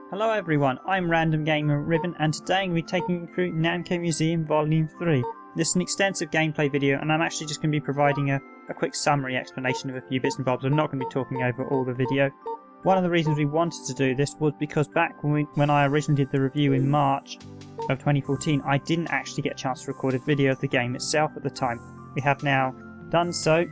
Hello everyone, I'm Random Gamer Riven and today I'm going to be taking you through Namco Museum Vol.3. This is an extensive gameplay video and I'm actually just going to be providing a quick summary explanation of a few bits and bobs. I'm not going to be talking over all the video. One of the reasons we wanted to do this was because back when I originally did the review in March of 2014, I didn't actually get a chance to record a video of the game itself at the time. We have now done so,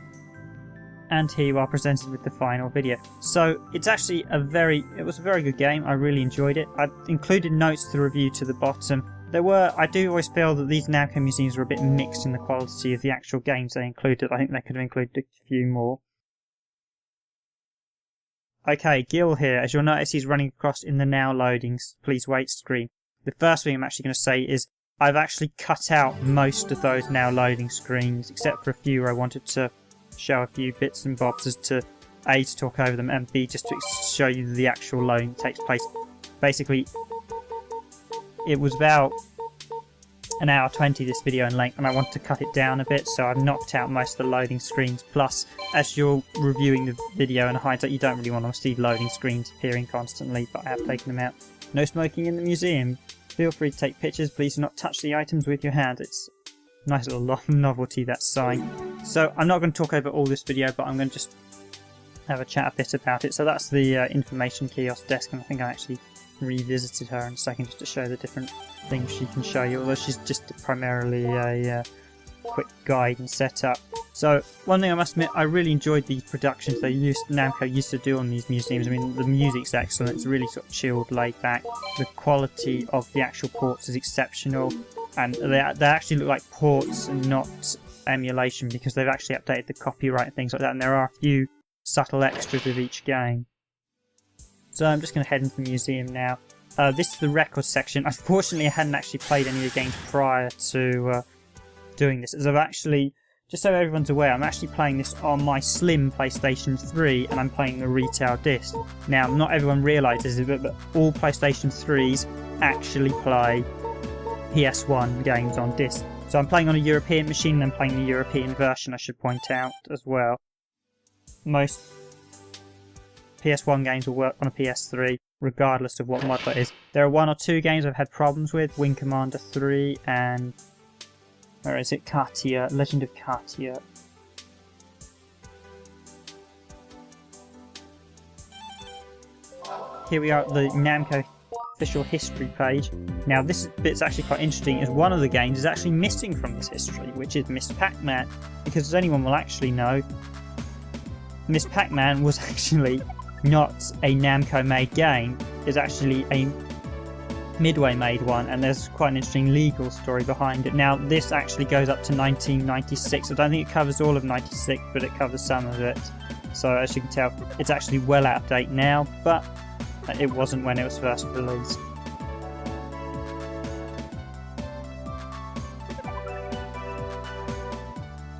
and here you are presented with the final video. So it's actually it was a very good game. I really enjoyed it. I've included notes to the review to the bottom. I do always feel that these Namco museums were a bit mixed in the quality of the actual games they included. I think they could have included a few more. Okay, Gil here. As you'll notice, he's running across in the now loadings. Please wait screen. The first thing I'm actually going to say is I've actually cut out most of those now loading screens, except for a few where I wanted to show a few bits and bobs as to A, to talk over them, and B, just to show you the actual loading takes place. Basically, it was about an hour 20 this video in length, and I wanted to cut it down a bit, so I've knocked out most of the loading screens. Plus, as you're reviewing the video in hindsight, you don't really want to see loading screens appearing constantly, but I have taken them out. No smoking in the museum. Feel free to take pictures, please do not touch the items with your hand. It's a nice little novelty, that sign. So I'm not going to talk over all this video, but I'm going to just have a chat a bit about it. So that's the information kiosk desk, and I think I actually revisited her in a second just to show the different things she can show you, although she's just primarily a quick guide and setup. So one thing I must admit, I really enjoyed these productions Namco used to do on these museums. I mean, the music's excellent, it's really sort of chilled, laid back. The quality of the actual ports is exceptional, and they actually look like ports and not emulation, because they've actually updated the copyright and things like that, and there are a few subtle extras with each game. So I'm just going to head into the museum now. This is the records section. Unfortunately, I hadn't actually played any of the games prior to doing this, as I've actually, just so everyone's aware, I'm actually playing this on my slim PlayStation 3 and I'm playing the retail disc. Now, not everyone realises it, but all PlayStation 3s actually play PS1 games on disc. So I'm playing on a European machine and I'm playing the European version, I should point out as well. Most PS1 games will work on a PS3 regardless of what mod that is. There are one or two games I've had problems with, Wing Commander 3 and where is it? Cartier, Legend of Cartier. Here we are at the Namco official history page. Now this bit's actually quite interesting, as one of the games is actually missing from this history, which is Miss Pac-Man, because as anyone will actually know, Miss Pac-Man was actually not a Namco made game, it's actually a Midway made one, and there's quite an interesting legal story behind it. Now this actually goes up to 1996. I don't think it covers all of 96, but it covers some of it. So as you can tell, it's actually well out of date now, but it wasn't when it was first released.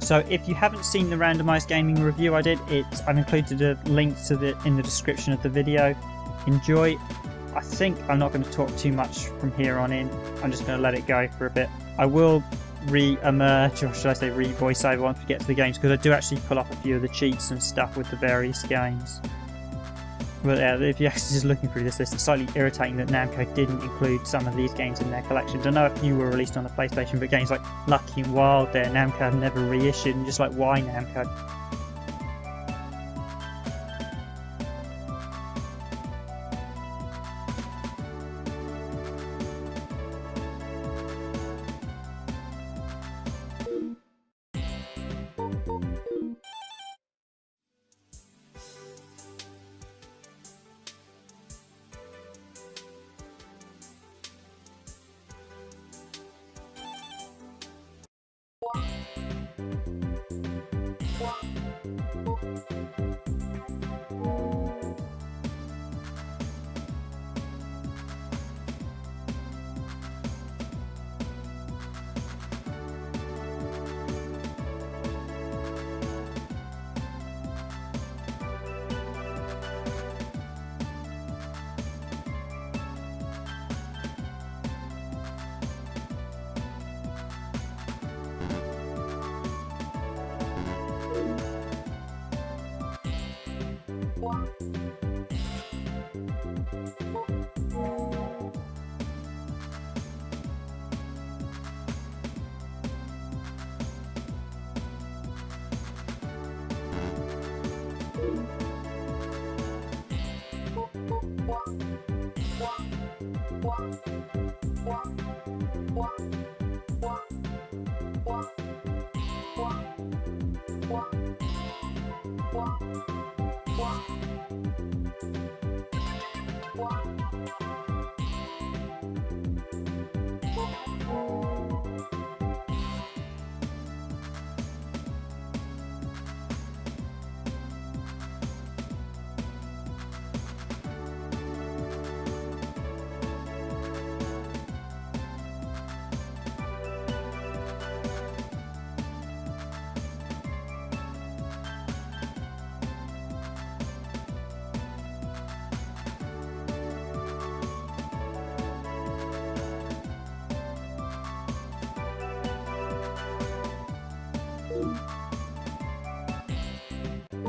So if you haven't seen the Randomised Gaming review I did, I've included a link to in the description of the video. Enjoy. I think I'm not going to talk too much from here on in. I'm just going to let it go for a bit. I will re-emerge, or should I say re-voice over once we get to the games, because I do actually pull up a few of the cheats and stuff with the various games. But if you're actually just looking through this list, it's slightly irritating that Namco didn't include some of these games in their collections. I know a few were released on the PlayStation, but games like Lucky and Wild there, Namco have never reissued, and just like, why Namco?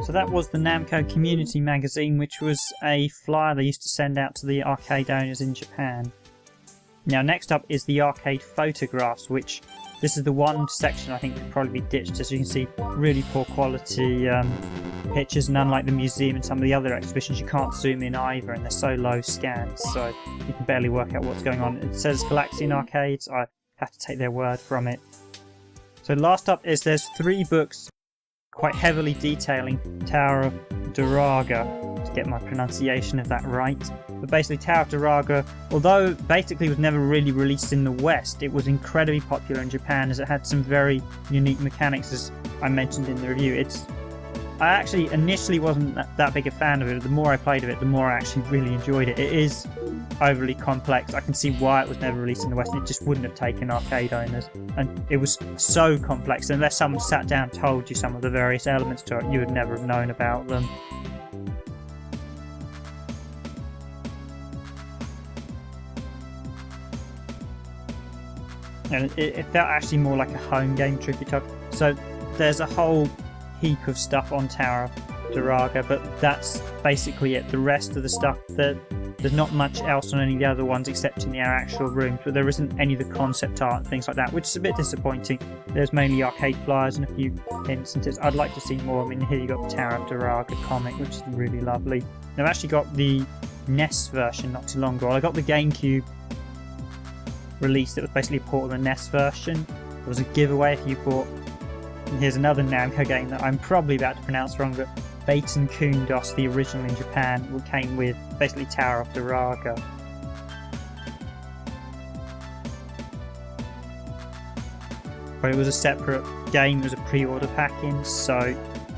So that was the Namco Community Magazine, which was a flyer they used to send out to the arcade owners in Japan. Now next up is the arcade photographs, which this is the one section I think could probably be ditched. As you can see, really poor quality pictures, and unlike the museum and some of the other exhibitions, you can't zoom in either, and they're so low scans, so you can barely work out what's going on. It says Galaxian Arcades, I have to take their word from it. So last up is there's 3 books quite heavily detailing Tower of Duraga, to get my pronunciation of that right. But basically Tower of Duraga, although basically was never really released in the West, it was incredibly popular in Japan as it had some very unique mechanics, as I mentioned in the review. I actually initially wasn't that big a fan of it, but the more I played of it, the more I actually really enjoyed it. It is overly complex. I can see why it was never released in the West, and it just wouldn't have taken arcade owners. And it was so complex, unless someone sat down and told you some of the various elements to it, you would never have known about them. And it felt actually more like a home game, truth be told. So there's a whole heap of stuff on Tower of Duraga, but that's basically it. The rest of the stuff, there's not much else on any of the other ones except in the actual rooms, but there isn't any of the concept art and things like that, which is a bit disappointing. There's mainly arcade flyers and a few hints and tips. I'd like to see more. I mean, here you got the Tower of Duraga comic, which is really lovely. And I've actually got the NES version not too long ago. I got the GameCube release that was basically a port of the NES version. There was a giveaway if you bought. And here's another Namco game that I'm probably about to pronounce wrong, but Baten Kundos, the original in Japan, came with basically Tower of Duraga. But it was a separate game, it was a pre-order packing, so,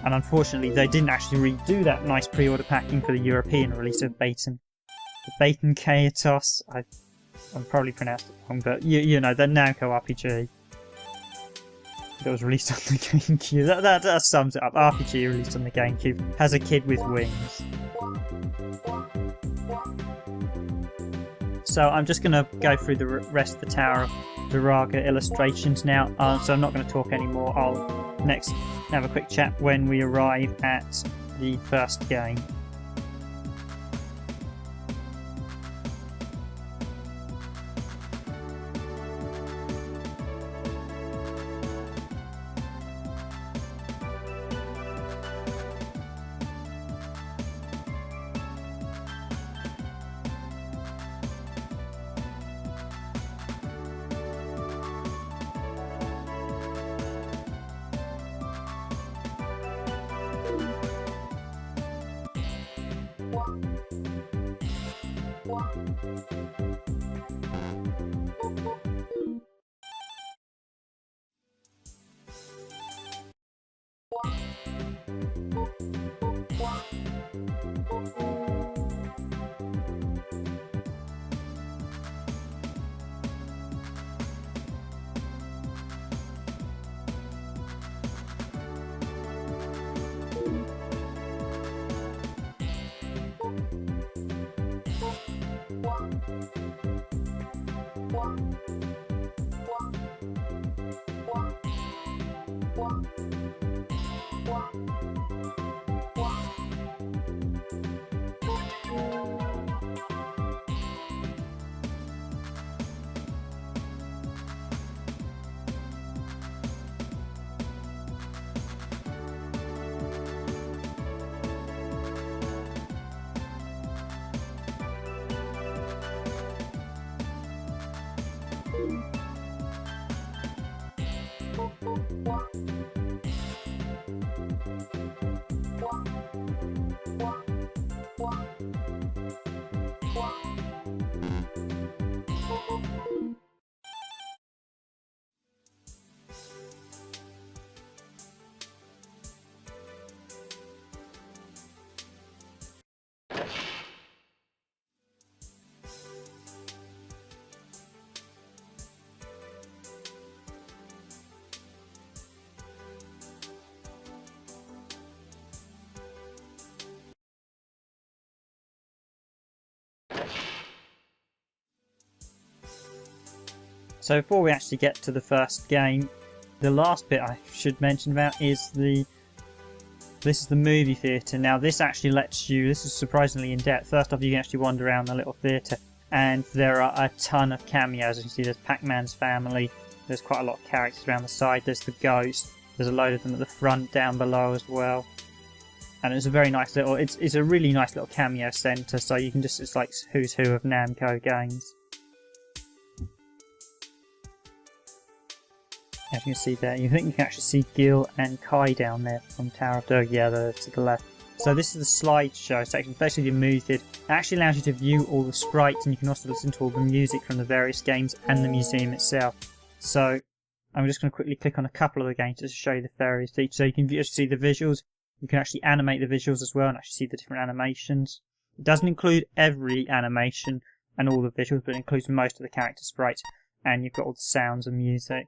and unfortunately they didn't actually redo that nice pre-order packing for the European release of Baten. The Baten Kaitos, I'm probably pronounced it wrong, but you know, the Namco RPG. That was released on the GameCube. That sums it up. RPG released on the GameCube. Has a kid with wings. So I'm just going to go through the rest of the Tower of Duraga illustrations now. So I'm not going to talk anymore. I'll next have a quick chat when we arrive at the first game. So before we actually get to the first game, the last bit I should mention about is this is the movie theatre. Now this actually lets you, this is surprisingly in depth. First off, you can actually wander around the little theatre, and there are a ton of cameos. As you can see, there's Pac-Man's family, there's quite a lot of characters around the side, there's the ghost, there's a load of them at the front down below as well. And it's a very nice little, it's a really nice little cameo centre, so you can just, it's like who's who of Namco games. As you can see there, you think you can actually see Gil and Kai down there from Tower of Duraga, yeah, to the left. So this is the slideshow section, basically the movie theatre. It actually allows you to view all the sprites, and you can also listen to all the music from the various games and the museum itself. So I'm just going to quickly click on a couple of the games to show you the various features. So you can see the visuals, you can actually animate the visuals as well and actually see the different animations. It doesn't include every animation and all the visuals, but it includes most of the character sprites, and you've got all the sounds and music.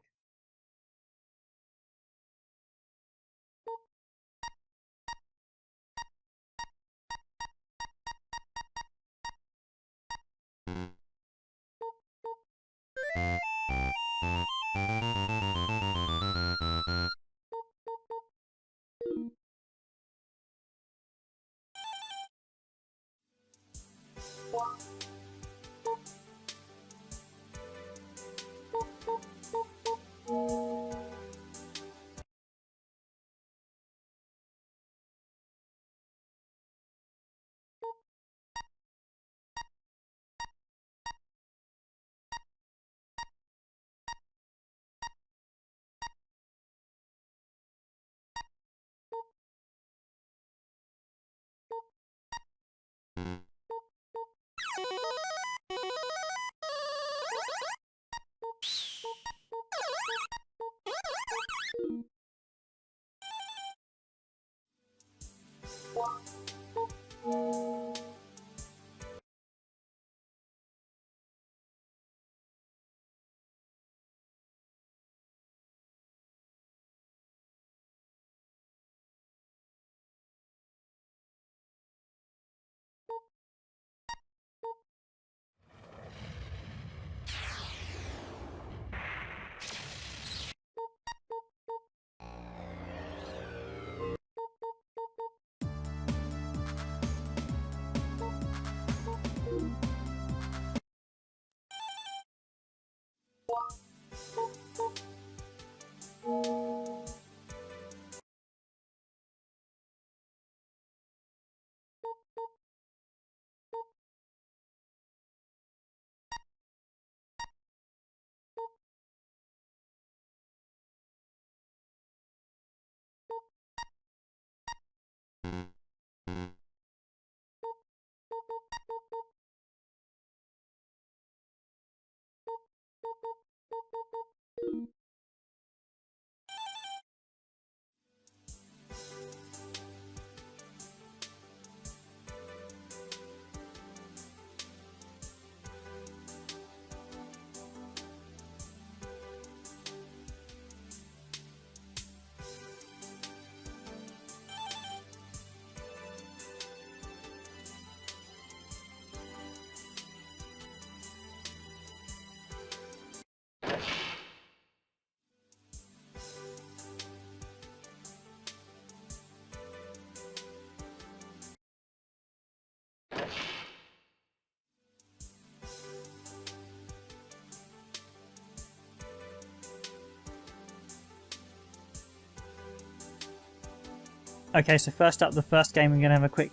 Okay, so first up, the first game we're going to have a quick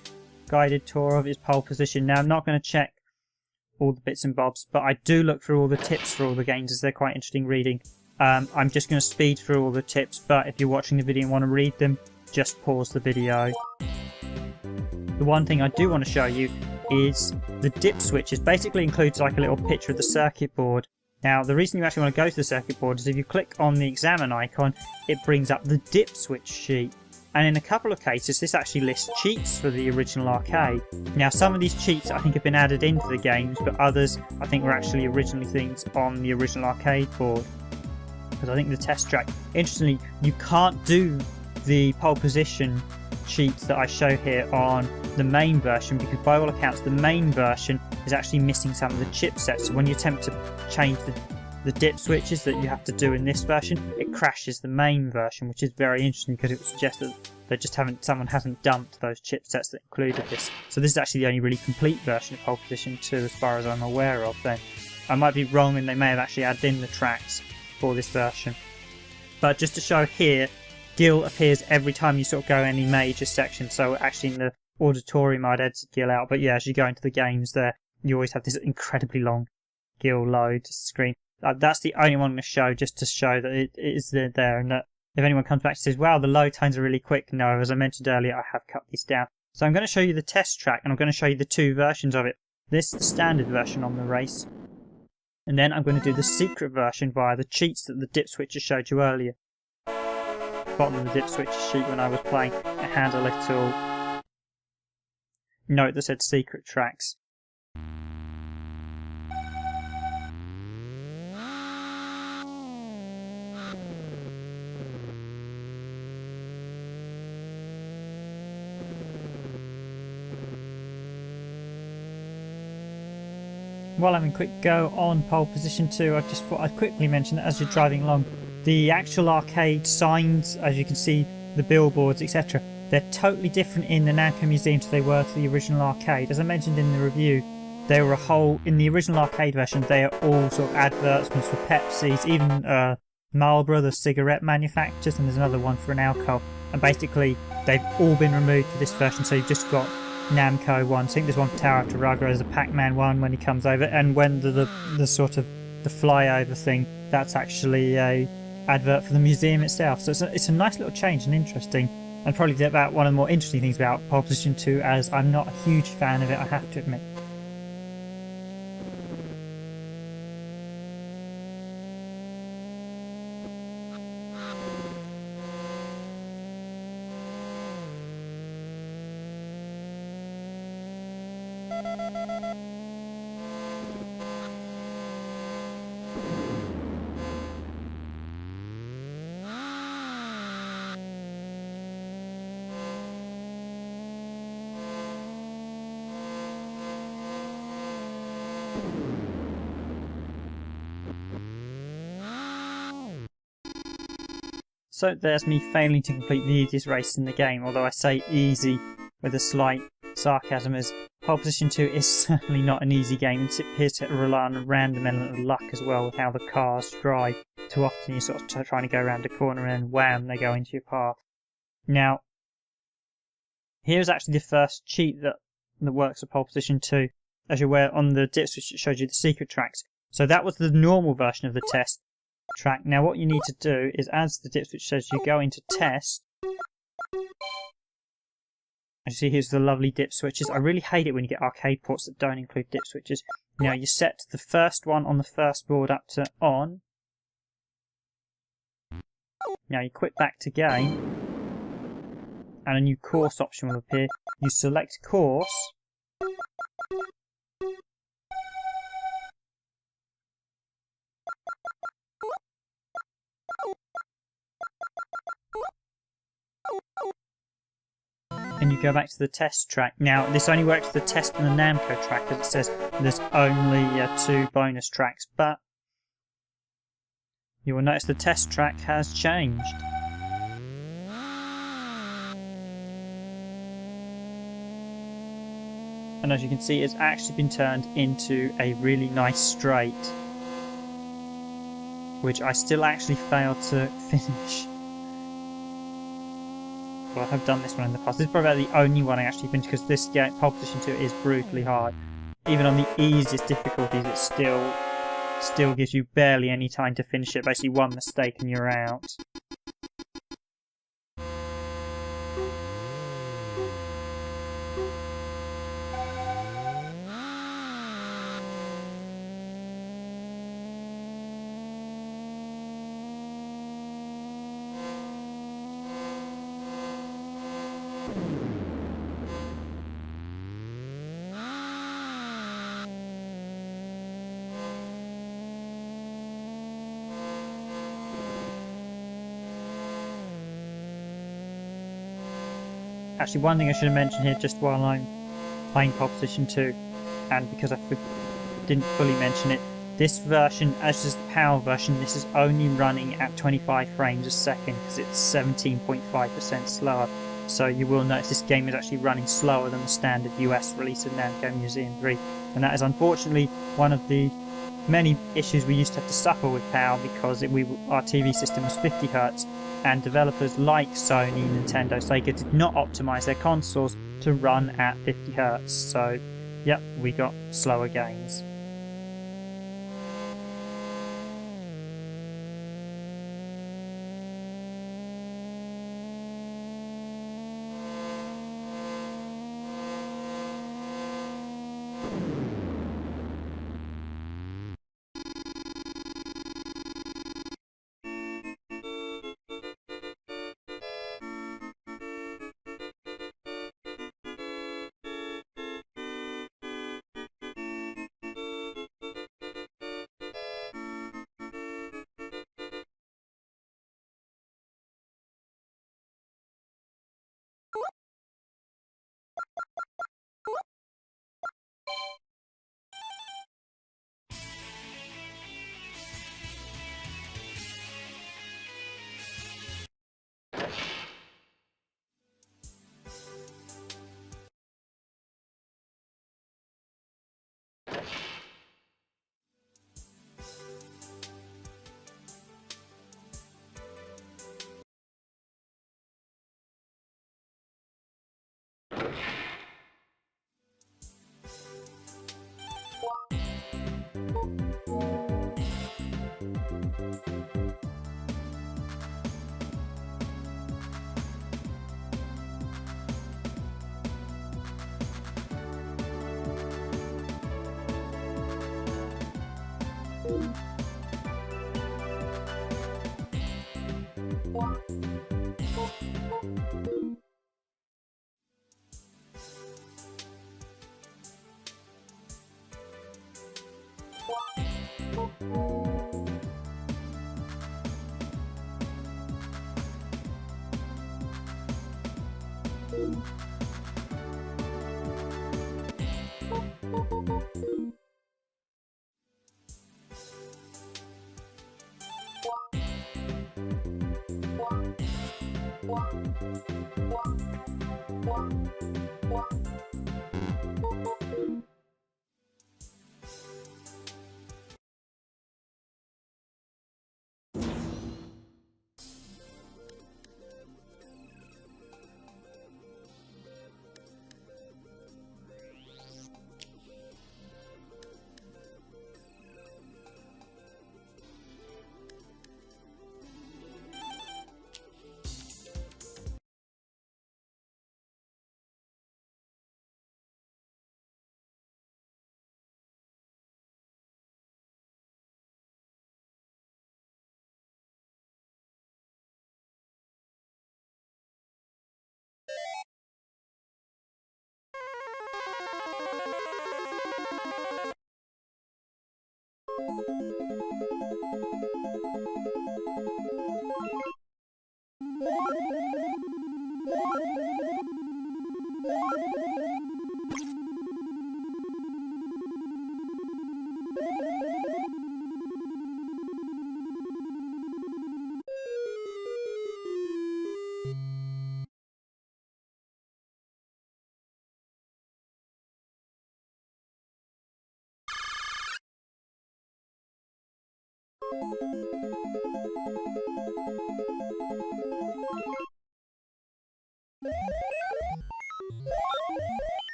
guided tour of is Pole Position. Now, I'm not going to check all the bits and bobs, but I do look through all the tips for all the games as they're quite interesting reading. I'm just going to speed through all the tips, but if you're watching the video and want to read them, just pause the video. The one thing I do want to show you is the dip switches. Basically includes like a little picture of the circuit board. Now, the reason you actually want to go to the circuit board is if you click on the examine icon, it brings up the dip switch sheet. And in a couple of cases, this actually lists cheats for the original arcade. Now, some of these cheats I think have been added into the games, but others I think were actually originally things on the original arcade board. Because I think the test track, interestingly, you can't do the pole position cheats that I show here on the main version, because by all accounts the main version is actually missing some of the chipsets. So when you attempt to change the the dip switches that you have to do in this version, it crashes the main version, which is very interesting because it would suggest that someone hasn't dumped those chipsets that included this. So this is actually the only really complete version of Pole Position 2 as far as I'm aware of then. I might be wrong and they may have actually added in the tracks for this version. But just to show here, Gil appears every time you sort of go any major section. So actually in the auditorium I'd edited Gil out, but yeah, as you go into the games there, you always have this incredibly long Gil load screen. That's the only one I'm going to show, just to show that it is there, and that if anyone comes back and says, wow, the load times are really quick, no, as I mentioned earlier, I have cut these down. So I'm going to show you the test track, and I'm going to show you the two versions of it. This is the standard version on the race, and then I'm going to do the secret version via the cheats that the dip switcher showed you earlier. Bottom of the dip switcher sheet when I was playing, it had a little note that said secret tracks. While having a quick go on Pole Position 2, I just thought I'd quickly mention that as you're driving along, the actual arcade signs, as you can see, the billboards, etc., they're totally different in the Namco Museum to they were to the original arcade. As I mentioned in the review, they were in the original arcade version, they are all sort of advertisements for Pepsi's, even Marlboro, the cigarette manufacturers, and there's another one for an alcohol. And basically, they've all been removed for this version, so you've just got Namco ones. I think there's one for Tower of Duraga, there's a Pac-Man one when he comes over, and when the sort of the flyover thing, that's actually a advert for the museum itself. So it's a nice little change and interesting, and probably about one of the more interesting things about Pole Position 2, as I'm not a huge fan of it, I have to admit. So there's me failing to complete the easiest race in the game, although I say easy with a slight sarcasm, as Pole Position 2 is certainly not an easy game. It appears to rely on a random element of luck as well with how the cars drive. Too often you're sort of trying to go around a corner and wham, they go into your path. Now, here's actually the first cheat that works with Pole Position 2. As you're aware, on the dip switch it showed you the secret tracks. So that was the normal version of the test track. Now what you need to do is, as the dip switch says, you go into test. As you see, here's the lovely dip switches. I really hate it when you get arcade ports that don't include dip switches. Now you set the first one on the first board up to on. Now you quit back to game, and a new course option will appear. You select course, and you go back to the test track. Now this only works for the test and the Namco track, as it says there's only 2 bonus tracks, but you will notice the test track has changed. And as you can see, it's actually been turned into a really nice straight, which I still actually failed to finish. Well, I have done this one in the past. This is probably the only one I actually finished, because this game, Pole Position 2, is brutally hard. Even on the easiest difficulties, it still gives you barely any time to finish it. Basically one mistake and you're out. Actually, one thing I should have mentioned here just while I'm playing Pole Position 2, and because I didn't fully mention it, This version, as is the PAL version, this is only running at 25 frames a second because it's 17.5% slower. So you will notice this game is actually running slower than the standard US release of Namco Museum 3. And that is unfortunately one of the many issues we used to have to suffer with PAL because our TV system was 50Hz and developers like Sony, Nintendo, Sega did not optimize their consoles to run at 50Hz. So, yep, we got slower games.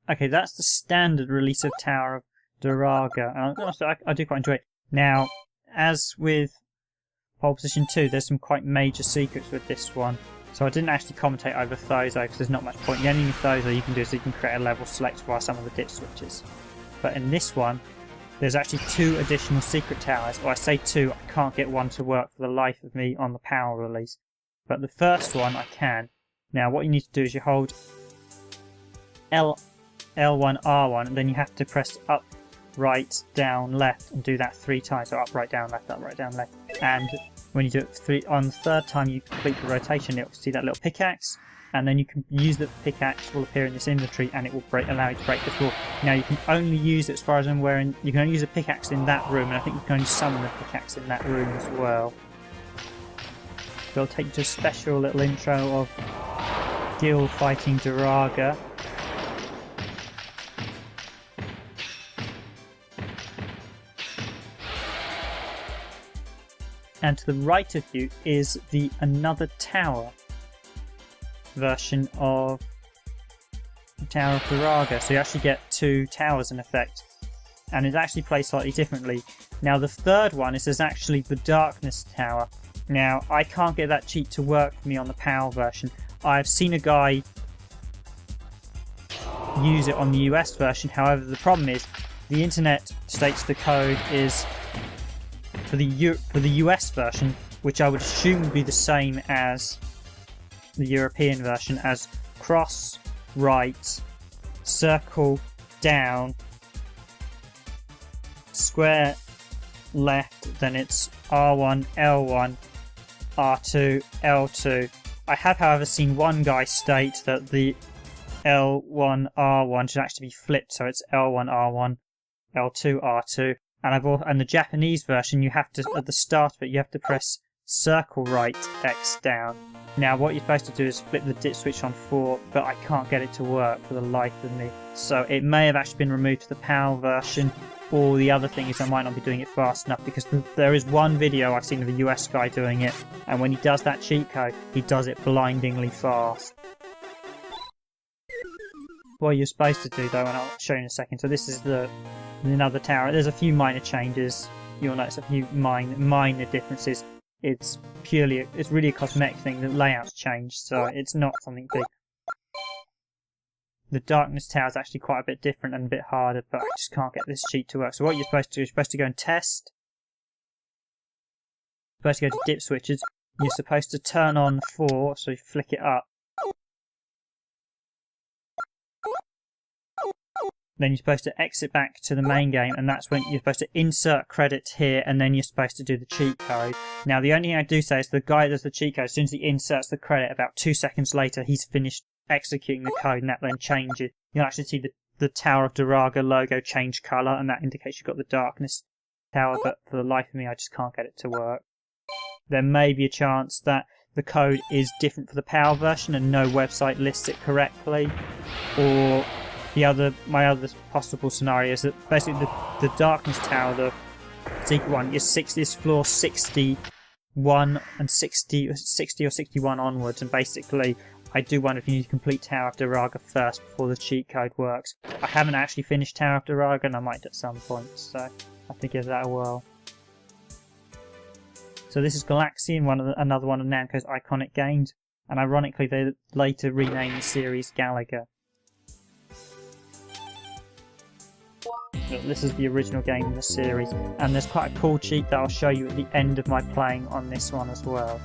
Okay, that's the standard release of Tower of Duraga. And I do quite enjoy it. Now, as with Pole Position 2, there's some quite major secrets with this one. So I didn't actually commentate over Phozon because there's not much point. The only thing with Phozon you can do is you can create a level select via some of the dip switches. But in this one, there's actually 2 additional secret towers. Or I say 2, I can't get one to work for the life of me on the power release. But the first one I can. Now what you need to do is you hold L1, R1, and then you have to press up, right, down, left, and do that 3 times. So up, right, down, left, left. And when you do it on the 3rd time you complete the rotation, you'll see that little pickaxe, and then you can use the pickaxe will appear in this inventory, and it will allow you to break the floor. Now you can only use it, as far as I'm aware, you can only use a pickaxe in that room, and I think you can only summon the pickaxe in that room as well. So I'll take you to a special little intro of Gil fighting Duraga. And to the right of you is the another tower version of Tower of Duraga. So you actually get 2 towers in effect. And it actually plays slightly differently. Now the 3rd one is actually the Darkness Tower. Now I can't get that cheat to work for me on the PAL version. I've seen a guy use it on the US version. However, the problem is the internet states the code is for the US version, which I would assume would be the same as the European version, as cross, right, circle, down, square, left, then it's R1, L1, R2, L2. I have, however, seen one guy state that the L1, R1 should actually be flipped, so it's L1, R1, L2, R2. And the Japanese version, you have to, at the start of it, you have to press circle right, X down. Now what you're supposed to do is flip the dip switch on 4, but I can't get it to work for the life of me. So it may have actually been removed to the PAL version, or the other thing is I might not be doing it fast enough, because there is one video I've seen of a US guy doing it, and when he does that cheat code, he does it blindingly fast. What you're supposed to do though, and I'll show you in a second, so this is another tower. There's a few minor changes. You'll notice a few minor differences. It's really a cosmetic thing. The layout's changed, so it's not something big. The Darkness Tower is actually quite a bit different and a bit harder, but I just can't get this cheat to work. So what you're supposed to do is you're supposed to go and test. You're supposed to go to dip switches. You're supposed to turn on 4, so you flick it up. Then you're supposed to exit back to the main game, and that's when you're supposed to insert credit here, and then you're supposed to do the cheat code. Now the only thing I do say is the guy that does the cheat code, as soon as he inserts the credit, about 2 seconds later he's finished executing the code, and that then changes. You'll actually see the Tower of Duraga logo change colour, and that indicates you've got the Darkness Tower, but for the life of me I just can't get it to work. There may be a chance that the code is different for the PAL version and no website lists it correctly, or my other possible scenario is that basically the Darkness Tower, the secret one, is floor 61 and 60 or 61 onwards, and basically I do wonder if you need to complete Tower of Duraga first before the cheat code works. I haven't actually finished Tower of Duraga, and I might at some point, so I have to give that a whirl. So this is Galaxian, another one of Namco's iconic games, and ironically they later renamed the series Galaga. This is the original game in the series, and there's quite a cool cheat that I'll show you at the end of my playing on this one as well.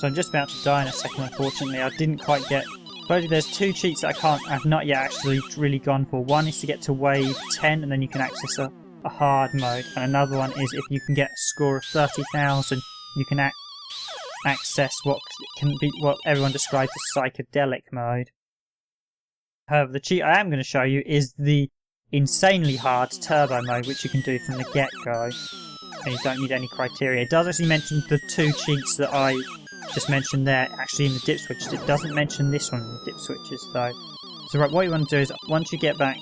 So I'm just about to die in a second, unfortunately. I didn't quite get... But there's two cheats that I've not yet actually really gone for. One is to get to wave 10 and then you can access a hard mode. And another one is if you can get a score of 30,000, you can access what can be what everyone describes as psychedelic mode. However, the cheat I am going to show you is the insanely hard turbo mode, which you can do from the get-go. And you don't need any criteria. It does actually mention the two cheats that I just mentioned there actually in the dip switches. It doesn't mention this one in the dip switches though. So right, what you want to do is once you get back,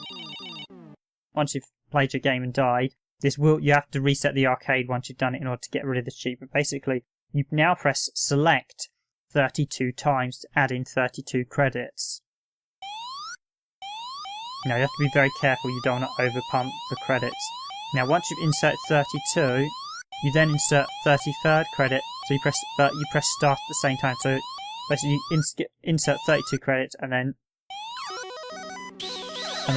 once you've played your game and died, you have to reset the arcade once you've done it in order to get rid of this cheat. But basically, you now press select 32 times to add in 32 credits. Now you have to be very careful, you don't want to overpump the credits. Now once you've inserted 32, you then insert 33rd credit, so you press start at the same time. So basically you insert 32 credits and then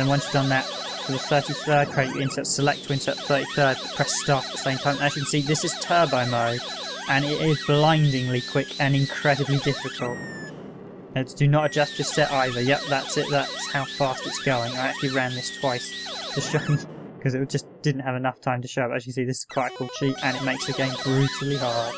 once you've done that, for the 33rd credit you insert select to insert 33rd, but press start at the same time. As you can see, this is turbo mode, and it is blindingly quick and incredibly difficult. Do not adjust your set either. Yep, that's it, that's how fast it's going. I actually ran this twice to show you, because it just didn't have enough time to show. But as you see, this is quite a cool cheat, and it makes the game brutally hard.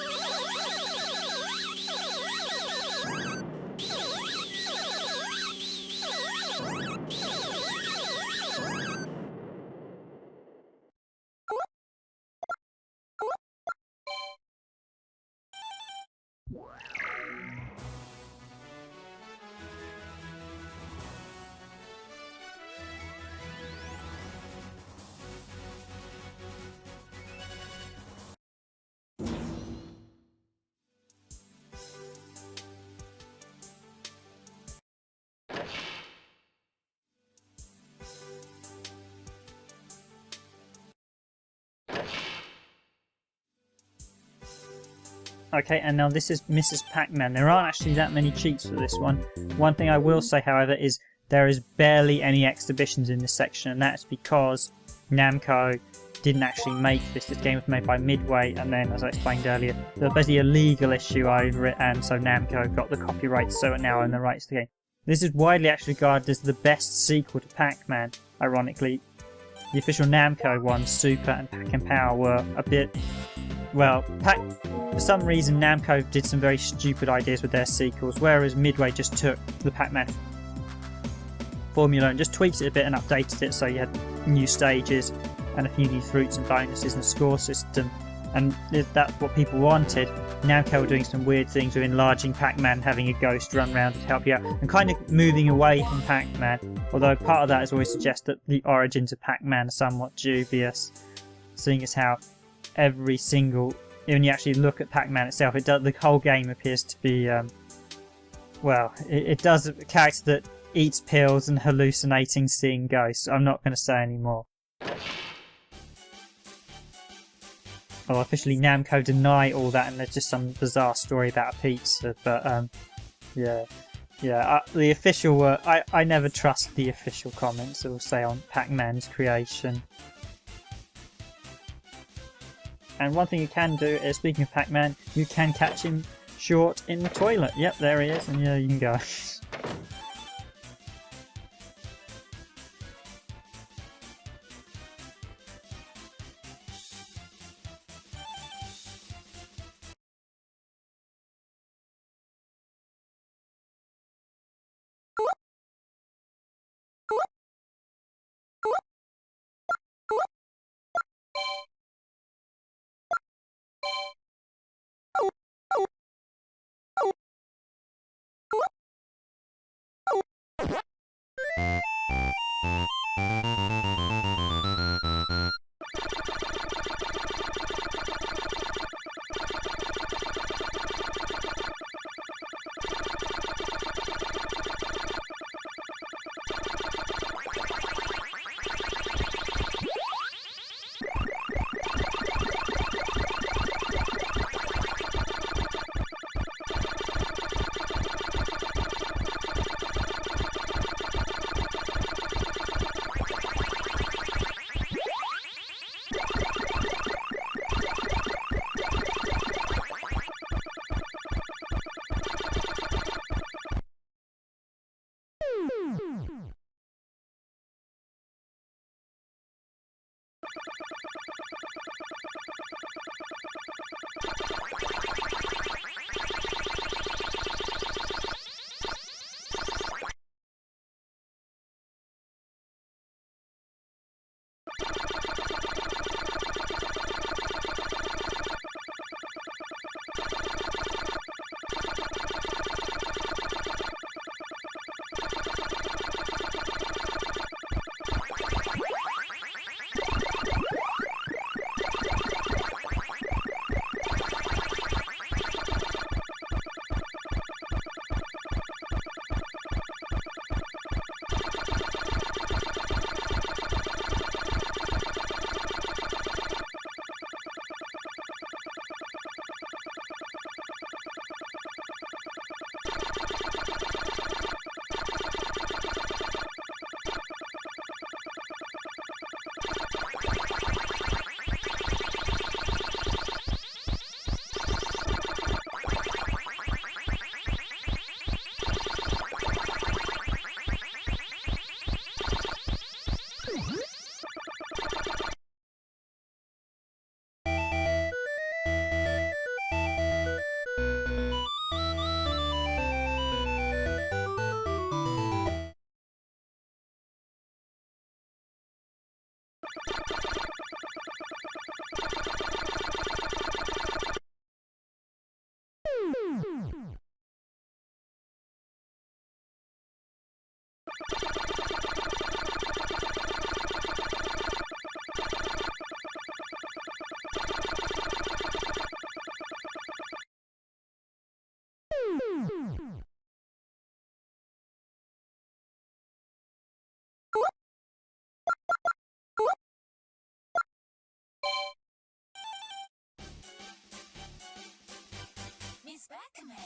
Okay, and now this is Mrs. Pac-Man. There aren't actually that many cheats for this one. One thing I will say, however, is there is barely any exhibitions in this section, and that's because Namco didn't actually make this. This game was made by Midway, and then, as I explained earlier, there was basically a legal issue over it, and so Namco got the copyrights, so it now own the rights to the game. This is widely actually regarded as the best sequel to Pac-Man, ironically, the official Namco ones, Super and Pac and Power, were a bit... Well, for some reason Namco did some very stupid ideas with their sequels, whereas Midway just took the Pac-Man formula and just tweaked it a bit and updated it so you had new stages and a few new fruits and bonuses and a score system. And if that's what people wanted, Namco were doing some weird things with enlarging Pac-Man, having a ghost run around to help you out, and kind of moving away from Pac-Man. Although part of that is always suggest that the origins of Pac-Man are somewhat dubious, seeing as how every single, when you actually look at Pac-Man itself, the whole game appears to be, well, it does a character that eats pills and hallucinating seeing ghosts. I'm not going to say any more. Well, officially Namco deny all that, and there's just some bizarre story about a pizza. But yeah, the official. I never trust the official comments that will say on Pac-Man's creation. And one thing you can do is, speaking of Pac-Man, you can catch him short in the toilet. Yep, there he is, and yeah, you can go. Pac-Man.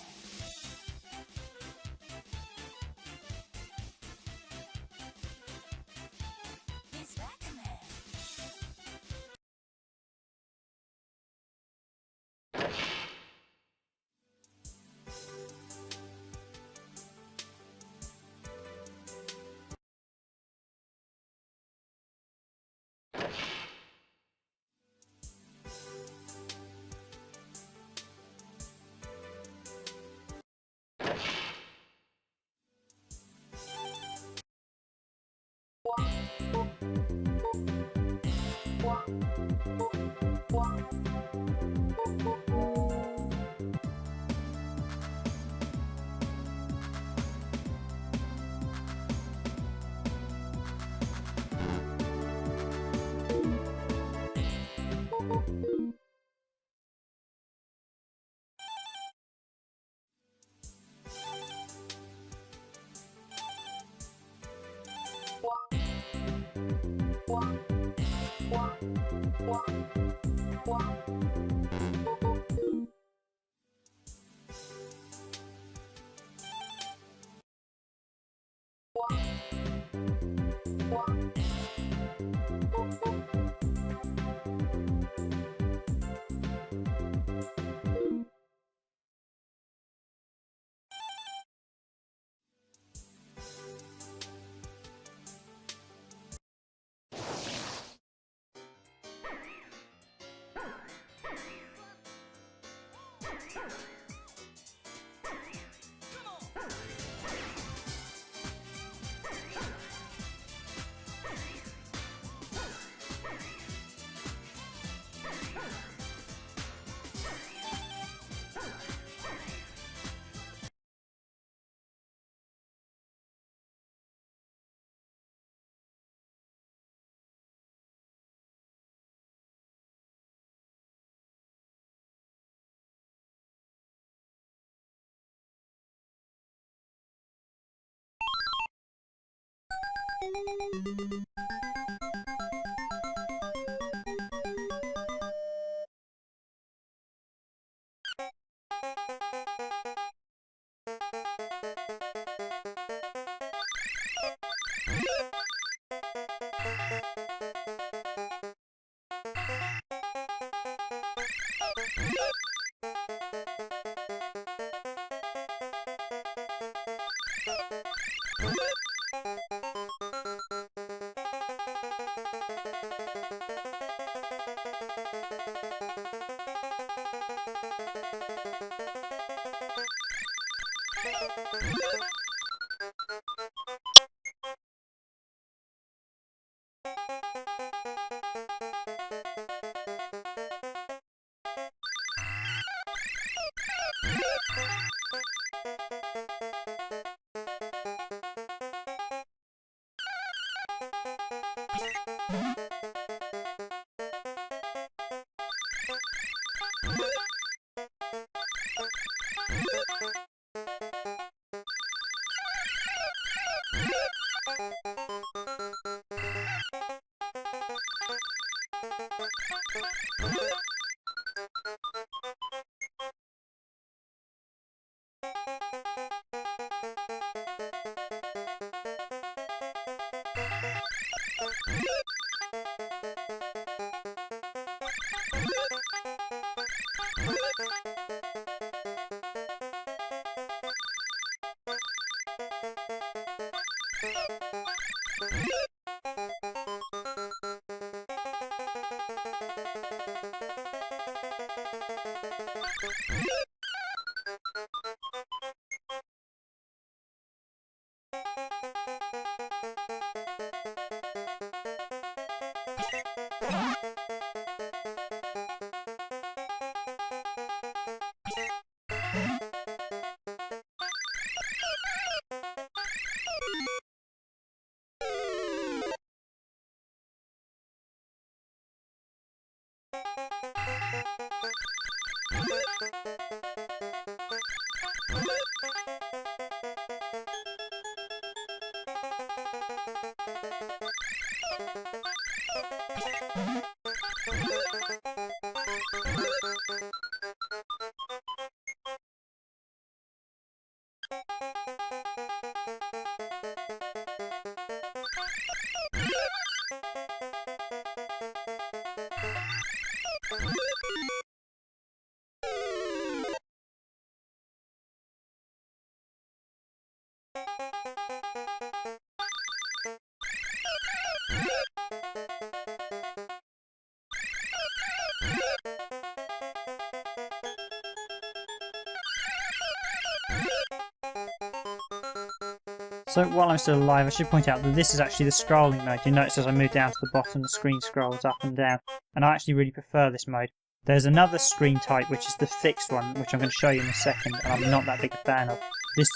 So while I'm still alive, I should point out that this is actually the scrolling mode. You notice as I move down to the bottom, the screen scrolls up and down, and I actually really prefer this mode. There's another screen type, which is the fixed one, which I'm going to show you in a second, and I'm not that big a fan of. This,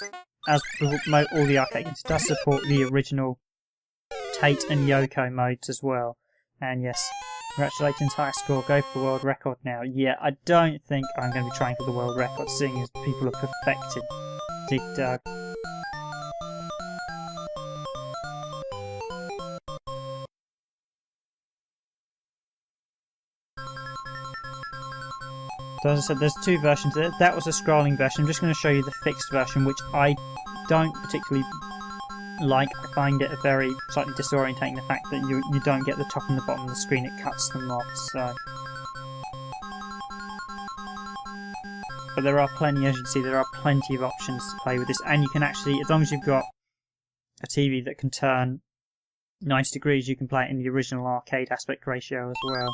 as with all the arcade games, does support the original Tate and Yoko modes as well. And yes, congratulations, high score, go for the world record now. Yeah, I don't think I'm going to be trying for the world record, seeing as people have perfected Dig Dug. So as I said, there's two versions there. That was a scrolling version. I'm just going to show you the fixed version, which I don't particularly like. I find it very slightly disorientating, the fact that you don't get the top and the bottom of the screen, it cuts them off. So, but there are plenty, as you can see, there are plenty of options to play with this, and you can actually, as long as you've got a TV that can turn 90 degrees, you can play it in the original arcade aspect ratio as well.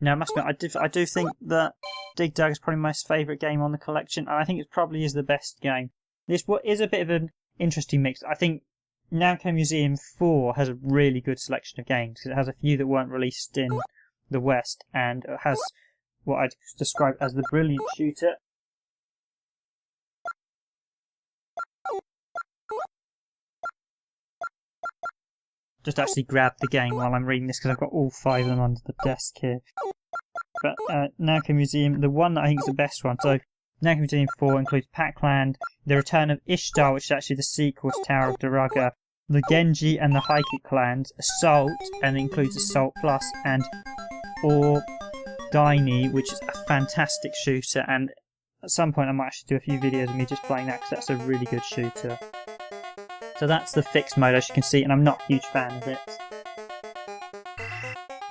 Now, I must admit, I do think that Dig Dug is probably my most favourite game on the collection, and I think it probably is the best game. This is a bit of an interesting mix. I think Namco Museum 4 has a really good selection of games, because it has a few that weren't released in the West, and it has what I'd describe as the brilliant shooter. Just actually grab the game while I'm reading this because I've got all 5 of them under the desk here. But Namco Museum, the one that I think is the best one. So Namco Museum 4 includes Pac-Man, The Return of Ishtar, which is actually the sequel to Tower of Duraga, the Genji and the Heike clans, Assault, and it includes Assault Plus, and Ordaini, which is a fantastic shooter. And at some point I might actually do a few videos of me just playing that because that's a really good shooter. So that's the fixed mode, as you can see, and I'm not a huge fan of it.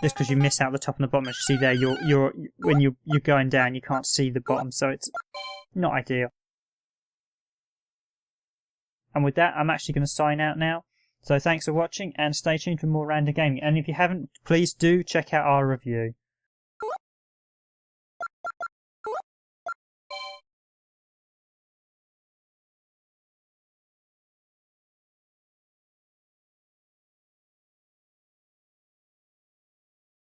Just because you miss out the top and the bottom, as you see there, when you're going down, you can't see the bottom, so it's not ideal. And with that, I'm actually going to sign out now. So thanks for watching, and stay tuned for more Random Gaming. And if you haven't, please do check out our review.